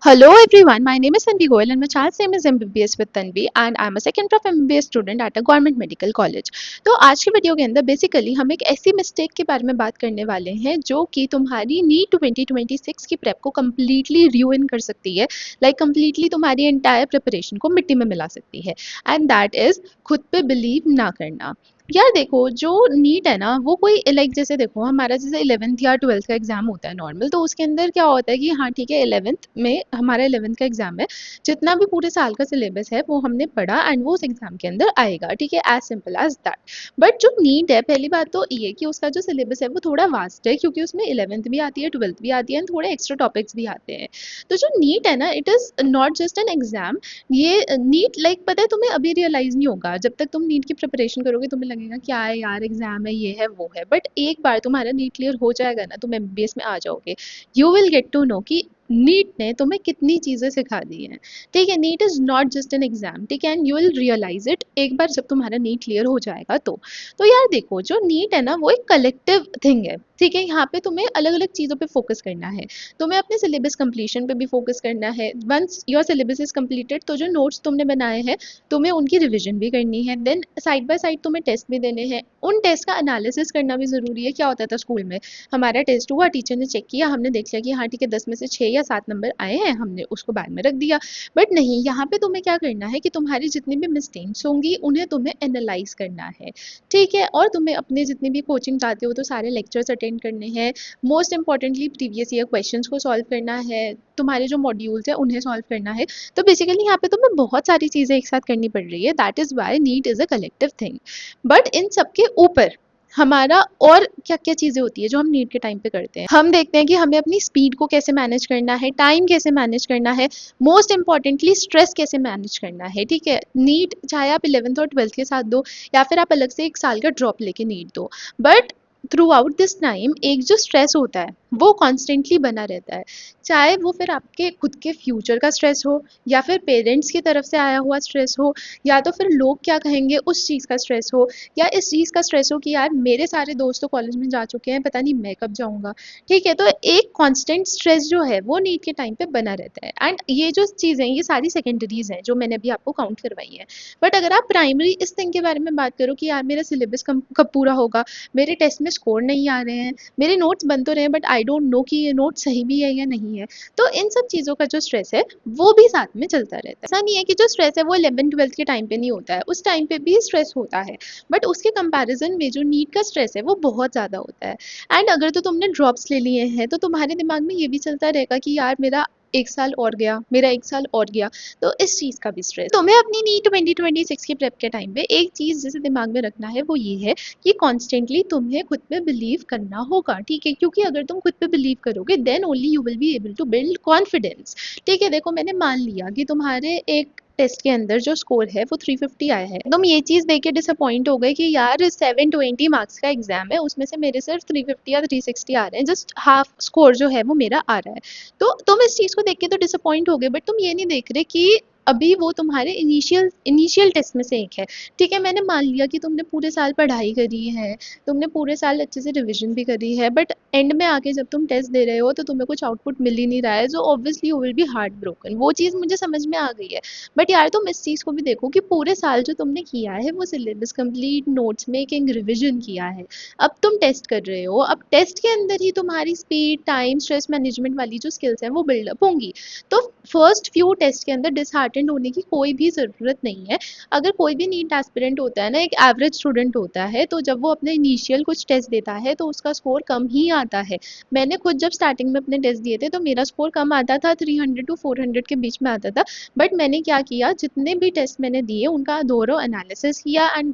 Hello everyone, my name is Tanvi Goyal and my child's name is MBBS with Tanvi and I am a second prof MBBS student at a government medical college। तो आज की video के अंदर basically हम एक ऐसी mistake के बारे में बात करने वाले हैं जो कि तुम्हारी नीट 2026 की प्रेप को कम्प्लीटली ruin कर सकती है। कम्प्लीटली तुम्हारी एंटायर प्रिपरेशन को मिट्टी में मिला सकती है एंड दैट इज खुद पे बिलीव ना करना। यार देखो, जो नीट है ना वो कोई जैसे देखो हमारा जैसे 11th या 12th का एग्जाम होता है नॉर्मल, तो उसके अंदर क्या होता है कि हाँ ठीक है 11th में हमारा 11th का एग्जाम है, जितना भी पूरे साल का सिलेबस है वो हमने पढ़ा एंड वो उस एग्जाम के अंदर आएगा, ठीक है, as simple as that. But जो नीट है, पहली बात तो ये कि उसका जो सिलेबस है वो थोड़ा वास्ट है, क्योंकि उसमें 11th भी आती है 12th भी आती है एंड थोड़े एक्स्ट्रा टॉपिक्स भी आते हैं। तो जो नीट है ना, it is not just an exam. ये नीट पता है तुम्हें अभी रियलाइज नहीं होगा, जब तक तुम नीट की प्रिपरेशन करोगे तुम्हें लगेगा क्या है यार, एग्जाम है, ये है वो है, बट एक बार तुम्हारा नीट क्लियर हो जाएगा ना, तुम एमबीबीएस में आ जाओगे, you will get to know कि नीट ने तुम्हें कितनी चीजें सिखा दी हैं। ठीक है, NEET is not just an exam, ठीक है, and you will realise it एक बार जब तुम्हारा नीट क्लियर हो जाएगा तो यार देखो, जो नीट है ना वो एक कलेक्टिव थिंग है, ठीक है, यहाँ पे तुम्हें अलग अलग चीजों पे फोकस करना है। तुम्हें अपने सिलेबस कंप्लीशन पे भी फोकस करना है। Once your syllabus is completed तो जो नोट्स तुमने बनाए हैं तुम्हें उनकी रिवीजन भी करनी है, देन साइड बाय साइड तुम्हें टेस्ट भी देने हैं, उन टेस्ट का एनालिसिस करना भी ज़रूरी है। क्या होता था स्कूल में, हमारा टेस्ट हुआ, टीचर ने चेक किया, हमने देख लिया कि हाँ ठीक है 10 में से 6 या 7 नंबर आए हैं, हमने उसको बाद में रख दिया। बट नहीं, यहाँ पे तुम्हें क्या करना है कि तुम्हारी जितनी भी मिस्टेक्स होंगी उन्हें तुम्हें एनालाइज करना है, ठीक है, और तुम्हें अपने जितने भी कोचिंग जाते हो तो सारे लेक्चर्स अटेंड करने हैं। Most importantly previous year questions को सॉल्व करना है, तुम्हारे जो मॉड्यूल्स है उन्हें सॉल्व करना है। तो बेसिकली यहाँ पे तुम्हें बहुत सारी चीज़ें एक साथ करनी पड़ रही है, that is why NEET is a collective thing. But इन सबके ऊपर हमारा और क्या क्या चीज़ें होती है जो हम नीट के टाइम पे करते हैं, हम देखते हैं कि हमें अपनी स्पीड को कैसे मैनेज करना है, टाइम कैसे मैनेज करना है, मोस्ट इंपॉर्टेंटली स्ट्रेस कैसे मैनेज करना है। ठीक है, नीट चाहे आप 11th और 12th के साथ दो या फिर आप अलग से एक साल का ड्रॉप लेके नीट दो, but through out this time एक जो स्ट्रेस होता है वो कॉन्स्टेंटली बना रहता है। चाहे वो फिर आपके खुद के फ्यूचर का स्ट्रेस हो, या फिर पेरेंट्स की तरफ से आया हुआ स्ट्रेस हो, या तो फिर लोग क्या कहेंगे उस चीज़ का स्ट्रेस हो, या इस चीज़ का स्ट्रेस हो कि यार मेरे सारे दोस्त तो कॉलेज में जा चुके हैं, पता नहीं मैं कब जाऊंगा। ठीक है, तो एक कांस्टेंट स्ट्रेस जो है वो नीट के टाइम पे बना रहता है, एंड ये जो चीज़ें ये सारी सेकेंडरीज हैं जो मैंने अभी आपको काउंट करवाई हैं। बट अगर आप प्राइमरी इस थिंग के बारे में बात करो कि यार मेरा सिलेबस कब पूरा होगा, मेरे टेस्ट में स्कोर नहीं आ रहे हैं, मेरे नोट्स बन तो रहे हैं बट आई डोंट नो कि ये नोट सही भी है या नहीं है, तो इन सब चीज़ों का जो स्ट्रेस है वो भी साथ में चलता रहता है। ऐसा नहीं है कि जो स्ट्रेस है वो 11th 12th के टाइम पे नहीं होता है, उस टाइम पे भी स्ट्रेस होता है, बट उसके कंपैरिजन में जो नीट का स्ट्रेस है वो बहुत ज़्यादा होता है। एंड अगर तो तुमने ड्रॉप्स ले लिए हैं तो तुम्हारे दिमाग में ये भी चलता रहेगा कि यार मेरा एक साल और गया, मेरा एक साल और गया, तो इस चीज़ का भी स्ट्रेस। तुम्हें अपनी नीट 2026 की प्रेप के टाइम पे एक चीज़ जैसे दिमाग में रखना है वो ये है कि कॉन्स्टेंटली तुम्हें खुद पे बिलीव करना होगा, ठीक है, क्योंकि अगर तुम खुद पे बिलीव करोगे then only you will be able to build confidence. ठीक है, देखो मैंने मान लिया कि तुम्हारे एक टेस्ट के अंदर जो स्कोर है वो 350 आया है, तुम ये चीज़ देख के डिसअपॉइंट हो गए कि यार 720 मार्क्स का एग्जाम है, उसमें से मेरे सिर्फ 350 या 360 आ रहे हैं, जस्ट हाफ स्कोर जो है वो मेरा आ रहा है। तो तुम इस चीज़ को देख के तो डिसअपॉइंट हो गए, बट तुम ये नहीं देख रहे कि अभी वो तुम्हारे इनिशियल इनिशियल टेस्ट में से एक है। ठीक है, मैंने मान लिया कि तुमने पूरे साल पढ़ाई करी है, तुमने पूरे साल अच्छे से रिवीजन भी करी है, बट एंड में आके जब तुम टेस्ट दे रहे हो तो तुम्हें कुछ आउटपुट मिल ही नहीं रहा है, जो obviously you will B heart broken. वो चीज़ मुझे समझ में आ गई है, बट यार तुम इस चीज़ को भी देखो कि पूरे साल जो तुमने किया है वो syllabus complete, notes making, revision किया है, अब तुम टेस्ट कर रहे हो, अब टेस्ट के अंदर ही तुम्हारी स्पीड, टाइम, स्ट्रेस मैनेजमेंट वाली जो स्किल्स हैं वो बिल्डअप होंगी। तो फर्स्ट फ्यू टेस्ट के अंदर डिसहार्टेंड होने की कोई भी ज़रूरत नहीं है। अगर कोई भी नीट एस्पिरेंट होता है ना, एक एवरेज स्टूडेंट होता है, तो जब वो अपने इनिशियल कुछ टेस्ट देता है तो उसका स्कोर कम ही आता है। मैंने खुद जब स्टार्टिंग में अपने टेस्ट दिए थे तो मेरा स्कोर कम आता था, 300 टू 400 के बीच में आता था। बट मैंने क्या किया, जितने भी टेस्ट मैंने दिए उनका दोहरा एनालिसिस किया, and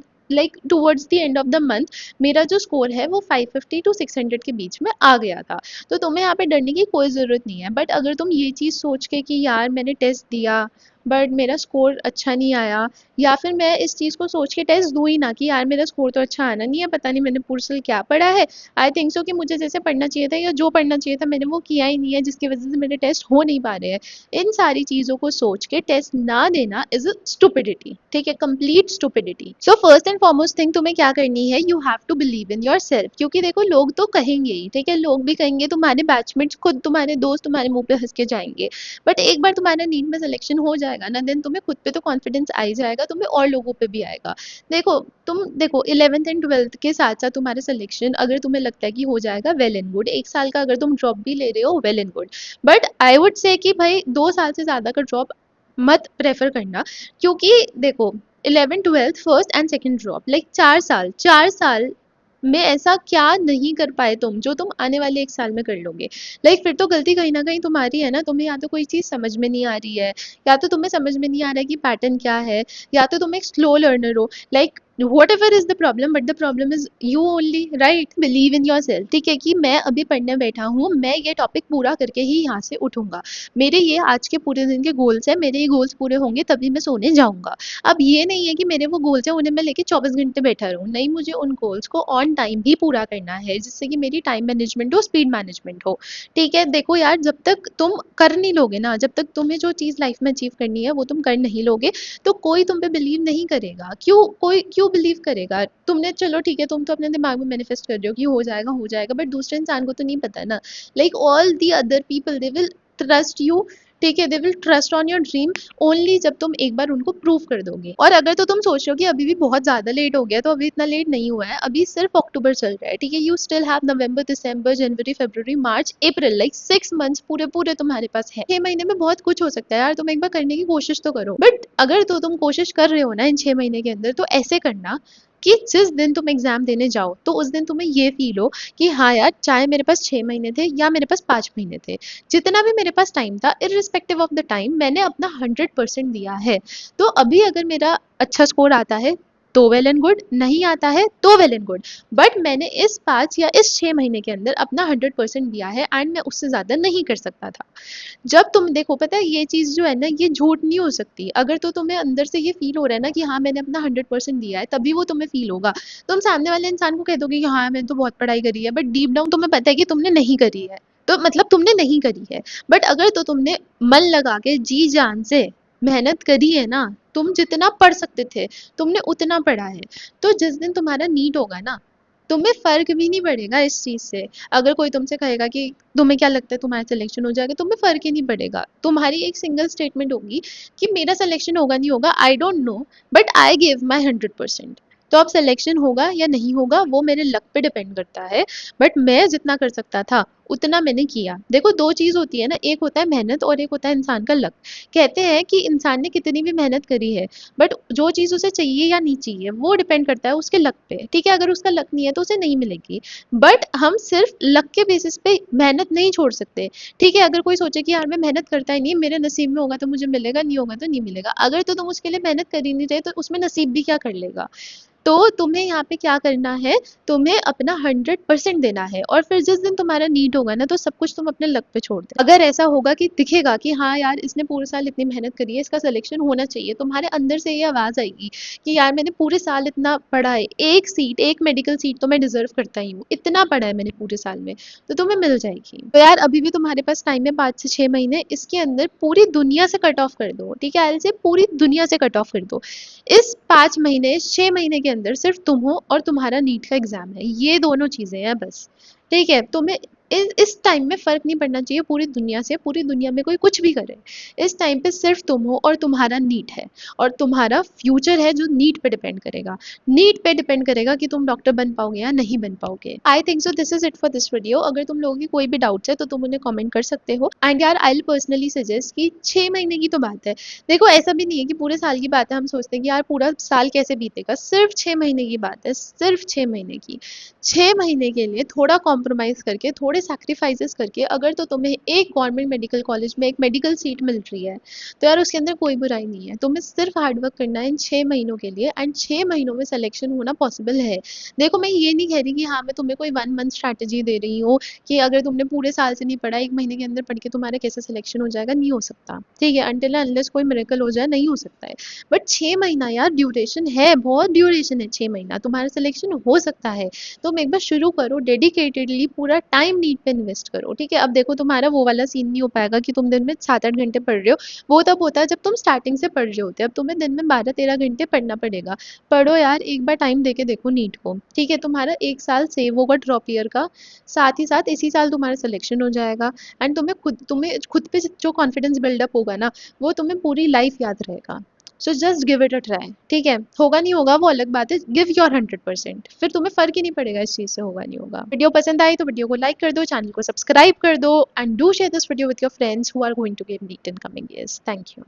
towards the end of the month मेरा जो स्कोर है वो 550 टू 600 के बीच में आ गया था। तो तुम्हें यहाँ पे डरने की कोई ज़रूरत नहीं है, बट अगर तुम ये चीज़ सोच के कि यार मैंने टेस्ट दिया बट मेरा स्कोर अच्छा नहीं आया, या फिर मैं इस चीज़ को सोच के टेस्ट दूँ ही ना कि यार मेरा स्कोर तो अच्छा आना नहीं है, पता नहीं मैंने पूरे साल क्या पढ़ा है। आई थिंक सो कि मुझे जैसे पढ़ना चाहिए था या जो पढ़ना चाहिए था मैंने वो किया ही नहीं है, जिसकी वजह से मेरे टेस्ट हो नहीं पा रहे हैं। इन सारी चीज़ों को सोच के टेस्ट ना देना इज़ अ स्टुपिडिटी, ठीक है, complete stupidity. So first and foremost thing तुम्हें क्या करनी है, you have to believe in yourself, क्योंकि देखो लोग तो कहेंगे ही, ठीक है, लोग भी कहेंगे, तुम्हारे बैचमेट्स खुद तुम्हारे दोस्त तुम्हारे मुँह पे हँस के जाएँगे। बट एक बार तुम्हारा नीट में सिलेक्शन हो जाएगा ना, देन तुम्हें खुद पे तो कॉन्फिडेंस आ ही जाएगा, तुम्हें और लोगों पे भी आएगा। देखो तुम देखो 11th एंड 12th के साथ साथ तुम्हारा सिलेक्शन अगर तुम्हें लगता है कि हो जाएगा, वेल एंड गुड। एक साल का अगर तुम ड्रॉप भी ले रहे हो, well and good. But I would say कि भाई 2 साल से ज़्यादा का ड्रॉप मत प्रेफर करना, क्योंकि देखो 11th 12th first and second drop, like 4 साल में ऐसा क्या नहीं कर पाए तुम जो तुम आने वाले एक साल में कर लोगे। लाइक फिर तो गलती कहीं ना कहीं तुम्हारी है ना, तुम्हें या तो कोई चीज़ समझ में नहीं आ रही है, या तो तुम्हें समझ में नहीं आ रहा है कि पैटर्न क्या है, या तो तुम एक स्लो लर्नर हो। Like what ever is the problem, but the problem is you only, right? Believe in your self, ठीक है, कि मैं अभी पढ़ने बैठा हूँ, मैं ये टॉपिक पूरा करके ही यहाँ से उठूंगा। मेरे ये आज के पूरे दिन के गोल्स है, मेरे ये गोल्स पूरे होंगे तभी मैं सोने जाऊंगा। अब ये नहीं है कि मेरे वो गोल्स है उन्हें मैं लेके 24 घंटे बैठा रहूँ, नहीं, मुझे उन गोल्स को ऑन टाइम भी पूरा करना है, जिससे कि मेरी टाइम मैनेजमेंट हो, स्पीड मैनेजमेंट हो। ठीक है, देखो यार, जब तक तुम कर नहीं लोगे ना, जब तक तुम्हें जो चीज़ लाइफ में अचीव करनी है वो तुम कर नहीं लोगे, तो कोई तुम पे बिलीव नहीं करेगा। कोई क्यों बिलीव करेगा? तुमने, चलो ठीक है, तुम तो अपने दिमाग में मैनिफेस्ट कर रहे हो कि हो जाएगा, बट दूसरे इंसान को तो नहीं पता ना। Like all the other people, they will trust you, ठीक है, they will trust on your dream only जब तुम एक बार उनको प्रूव कर दोगे। और अगर तो तुम सोच रहे हो कि अभी भी बहुत ज्यादा लेट हो गया, तो अभी इतना लेट नहीं हुआ है, अभी सिर्फ अक्टूबर चल रहा है, ठीक है, you still have November, December, January, February, March, April, like 6 months पूरे पूरे तुम्हारे पास है। 6 महीने में बहुत कुछ हो सकता है यार, तुम एक बार करने की कोशिश तो करो। बट अगर तो तुम कोशिश कर रहे हो ना इन 6 महीने के अंदर, तो ऐसे करना कि जिस दिन तुम एग्जाम देने जाओ तो उस दिन तुम्हें ये फील हो कि हाँ यार, चाहे मेरे पास 6 महीने थे या मेरे पास 5 महीने थे, जितना भी मेरे पास टाइम था, इरिस्पेक्टिव ऑफ द टाइम, मैंने अपना 100% दिया है। तो अभी अगर मेरा अच्छा स्कोर आता है तो वेल एंड गुड, नहीं आता है तो वेल एंड गुड, बट मैंने इस 5 या इस 6 महीने के अंदर अपना 100% दिया है, एंड मैं उससे ज़्यादा नहीं कर सकता था। जब तुम देखो, पता है ये चीज़ जो है ना, ये झूठ नहीं हो सकती। अगर तो तुम्हें अंदर से ये फील हो रहा है ना कि हाँ मैंने अपना 100% दिया है, तभी वो तुम्हें फील होगा। तुम सामने वाले इंसान को कह दोगे कि हाँ मैंने तो बहुत पढ़ाई करी है, बट डीप डाउन तुम्हें पता है कि तुमने नहीं करी है, तो मतलब तुमने नहीं करी है। बट अगर तो तुमने मन लगा के जी जान से मेहनत करी है ना, तुम जितना पढ़ सकते थे तुमने उतना पढ़ा है, तो जिस दिन तुम्हारा नीट होगा ना, तुम्हें फर्क भी नहीं पड़ेगा इस चीज से। अगर कोई तुमसे कहेगा कि तुम्हें क्या लगता है तुम्हारा सिलेक्शन हो जाएगा, तुम्हें फर्क ही नहीं पड़ेगा। तुम्हारी एक सिंगल स्टेटमेंट होगी कि मेरा सिलेक्शन होगा नहीं होगा I don't know, but I give my 100%। तो अब सिलेक्शन होगा या नहीं होगा वो मेरे लक पे डिपेंड करता है, बट मैं जितना कर सकता था उतना मैंने किया। देखो दो चीज होती है ना, एक होता है मेहनत और एक होता है इंसान का लक। कहते हैं कि इंसान ने कितनी भी मेहनत करी है, बट जो चीज उसे चाहिए या नहीं चाहिए वो डिपेंड करता है उसके लक पे, ठीक है, अगर उसका लक नहीं है तो उसे नहीं मिलेगी। बट हम सिर्फ लक के बेसिस पे मेहनत नहीं छोड़ सकते, ठीक है। अगर कोई सोचे कि यार मैं मेहनत करता ही नहीं, मेरे नसीब में होगा तो मुझे मिलेगा, नहीं होगा तो नहीं मिलेगा, अगर तो तुम उसके लिए मेहनत कर ही नहीं रहे तो उसमें नसीब भी क्या कर लेगा। तो तुम्हें यहाँ पे क्या करना है, तुम्हें अपना 100% देना है, और फिर जिस दिन तुम्हारा नीड होगा ना, तो सब कुछ तुम अपने लक पे छोड़ दे। अगर ऐसा होगा कि दिखेगा कि हाँ यार इसने पूरे साल इतनी मेहनत करी है, इसका सिलेक्शन होना चाहिए, तुम्हारे अंदर से ये आवाज आएगी कि यार मैंने पूरे साल इतना पढ़ा है, एक सीट, एक मेडिकल सीट तो मैं डिजर्व करता ही हूँ, इतना पढ़ा है मैंने पूरे साल में, तो तुम्हें मिल जाएगी। तो यार अभी भी तुम्हारे पास टाइम है, 5 से 6 महीने, इसके अंदर पूरी दुनिया से कट ऑफ कर दो, ठीक है, एल से पूरी दुनिया से कट ऑफ कर दो। इस 5 महीने, इस 6 महीने के अंदर सिर्फ तुम हो और तुम्हारा नीट का एग्जाम है, ये दोनों चीजें हैं बस। ठीक है, तुम्हें इस टाइम में फर्क नहीं पड़ना चाहिए पूरी दुनिया से, पूरी दुनिया में कोई कुछ भी करे, इस टाइम पे सिर्फ तुम हो और तुम्हारा नीट है, और तुम्हारा फ्यूचर है जो नीट पे डिपेंड करेगा। नीट पे डिपेंड करेगा कि तुम डॉक्टर बन पाओगे या नहीं बन पाओगे। I think so this is it for this video. अगर तुम लोगों की कोई भी डाउट्स है तो तुम उन्हें कमेंट कर सकते हो, एंड यार आई विल पर्सनली सजेस्ट कि 6 महीने की तो बात है, देखो ऐसा भी नहीं है कि पूरे साल की बात है, हम सोचते हैं कि यार पूरा साल कैसे बीतेगा, सिर्फ 6 महीने की बात है, सिर्फ 6 महीने की। 6 महीने के लिए थोड़ा कॉम्प्रोमाइज करके, थोड़े थोड़े सैक्रिफाइसेस करके अगर तो तुम्हें एक गवर्नमेंट मेडिकल कॉलेज में एक मेडिकल सीट मिल रही है, तो यार उसके अंदर कोई बुराई नहीं है। तुम्हें सिर्फ हार्ड वर्क करना है इन 6 महीनों के लिए, एंड 6 महीनों में सिलेक्शन होना पॉसिबल है। देखो मैं ये नहीं कह रही कि हाँ मैं तुम्हें कोई 1 मंथ स्ट्रैटेजी दे रही हूँ कि अगर तुमने पूरे साल से नहीं पढ़ा, 1 महीने के अंदर पढ़ के तुम्हारा कैसे सिलेक्शन हो जाएगा, नहीं हो सकता। ठीक है, अनटिल अनलेस कोई मिरेकल हो जाए नहीं हो सकता है। बट 6 महीना यार ड्यूरेशन है, बहुत ड्यूरेशन है। 6 महीना तुम्हारा सिलेक्शन हो सकता है। तुम एक बार शुरू करो, डेडिकेटेडली पूरा टाइम नीट पे इन्वेस्ट करो। ठीक है, अब देखो तुम्हारा वो वाला सीन नहीं हो पाएगा कि तुम दिन में 7-8 घंटे पढ़ रहे हो। वो तब होता है जब तुम स्टार्टिंग से पढ़ रहे होते हो। अब तुम्हें दिन में 12-13 घंटे पढ़ना पड़ेगा। पढ़ो यार, एक बार टाइम दे के देखो नीट को। ठीक है, तुम्हारा 1 साल सेव होगा ड्रॉप ईयर का, साथ ही साथ इसी साल तुम्हारा सिलेक्शन हो जाएगा। एंड तुम्हें खुद पे जो कॉन्फिडेंस बिल्डअप होगा ना, वो तुम्हें पूरी लाइफ याद रहेगा। So just give it a try. ठीक है, होगा नहीं होगा वो अलग बात है, गिव योर 100%, फिर तुम्हें फर्क ही नहीं पड़ेगा इस चीज़ से होगा नहीं होगा। वीडियो पसंद आई तो वीडियो को लाइक कर दो, चैनल को सब्सक्राइब कर दो, and do share this video with your friends who are going to give NEET in coming years. Thank you.